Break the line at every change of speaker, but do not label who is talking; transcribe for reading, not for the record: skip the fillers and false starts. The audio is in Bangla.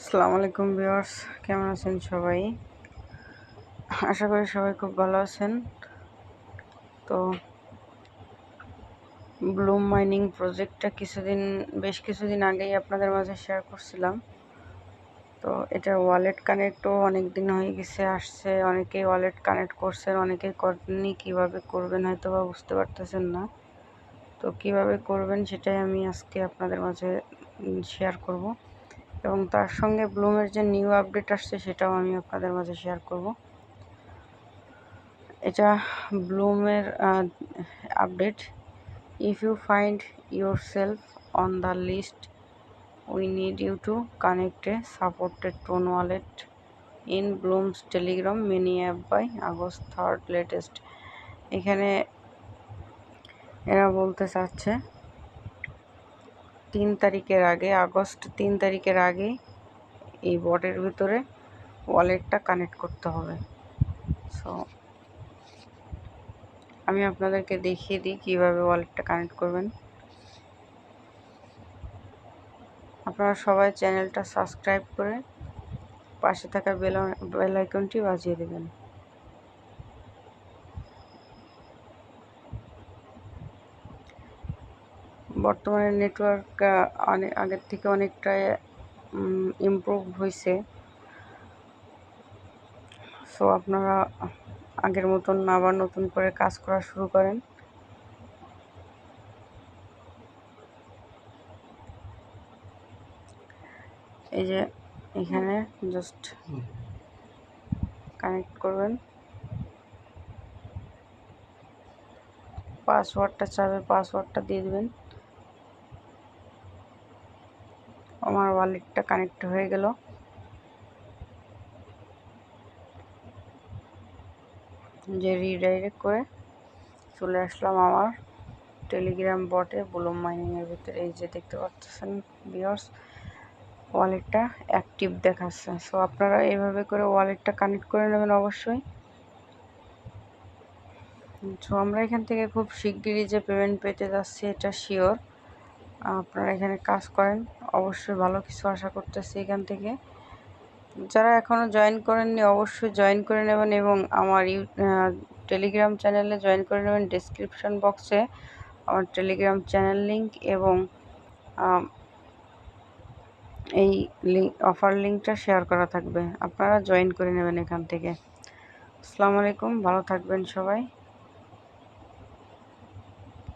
আসসালামু আলাইকুম ভিউয়ার্স, কেমন আছেন সবাই? আশা করি সবাই খুব ভালো আছেন। তো ব্লুম মাইনিং প্রজেক্টটা বেশ কিছুদিন আগেই আপনাদের মাঝে শেয়ার করছিলাম। তো এটার ওয়ালেট কানেক্টও অনেক দিন হয়ে গেছে, আসছে। অনেকেই ওয়ালেট কানেক্ট করছেন, অনেকেই করেননি। কীভাবে করবেন হয়তো বা বুঝতে পারতেছেন না। তো কিভাবে করবেন সেটাই আমি আজকে আপনাদের মাঝে শেয়ার করব, এবং তার সঙ্গে ব্লুমের যে নিউ আপডেট আসছে সেটাও আমি আপনাদের মাঝে শেয়ার করব। এটা ব্লুমের update. If you find yourself on the list, we need you to connect a supported tone wallet in Bloom's Telegram mini app by August 3rd latest। এখানে এরা বলতে চাচ্ছে 3 তারিখের আগে এই বটের ভিতরে ওয়ালেটটা কানেক্ট করতে হবে। সো আমি আপনাদেরকে দেখিয়ে দিই কীভাবে ওয়ালেটটা কানেক্ট করবেন। আপনারা সবাই চ্যানেলটা সাবস্ক্রাইব করে পাশে থাকা বেল আইকনটি বাজিয়ে দেবেন। বর্তমানে নেটওয়ার্ক আগের থেকে অনেকটাই ইমপ্রুভ হয়েছে। সো আপনারা আগের মতন আবার নতুন করে কাজ করা শুরু করেন। এই যে এখানে জাস্ট কানেক্ট করবেন, পাসওয়ার্ডটা চাবে, পাসওয়ার্ডটা দিয়ে দেবেন। আমার ওয়ালেটটা কানেক্ট হয়ে গেল। যে রিডাইরেক্ট করে চলে আসলাম আমার টেলিগ্রাম বটে ব্লুম মাইনিংয়ের ভিতরে। এই যে দেখতে পাচ্ছেন ভিউয়ার্স, ওয়ালেটটা অ্যাক্টিভ দেখাচ্ছে। সো আপনারা এইভাবে করে ওয়ালেটটা কানেক্ট করে নেবেন অবশ্যই। সো আমরা এখান থেকে খুব শিগগিরই যে পেমেন্ট পেতে যাচ্ছি এটা শিওর। আপনারা এখানে কাজ করেন, অবশ্যই ভালো কিছু আশা করতেছি এখান থেকে। যারা এখনও জয়েন করেননি অবশ্যই জয়েন করে নেবেন, এবং আমার টেলিগ্রাম চ্যানেলে জয়েন করে নেবেন। ডেসক্রিপশন বক্সে আমার টেলিগ্রাম চ্যানেল লিঙ্ক এবং এই অফার লিঙ্কটা শেয়ার করা থাকবে, আপনারা জয়েন করে নেবেন এখান থেকে। আসসালামু আলাইকুম, ভালো থাকবেন সবাই।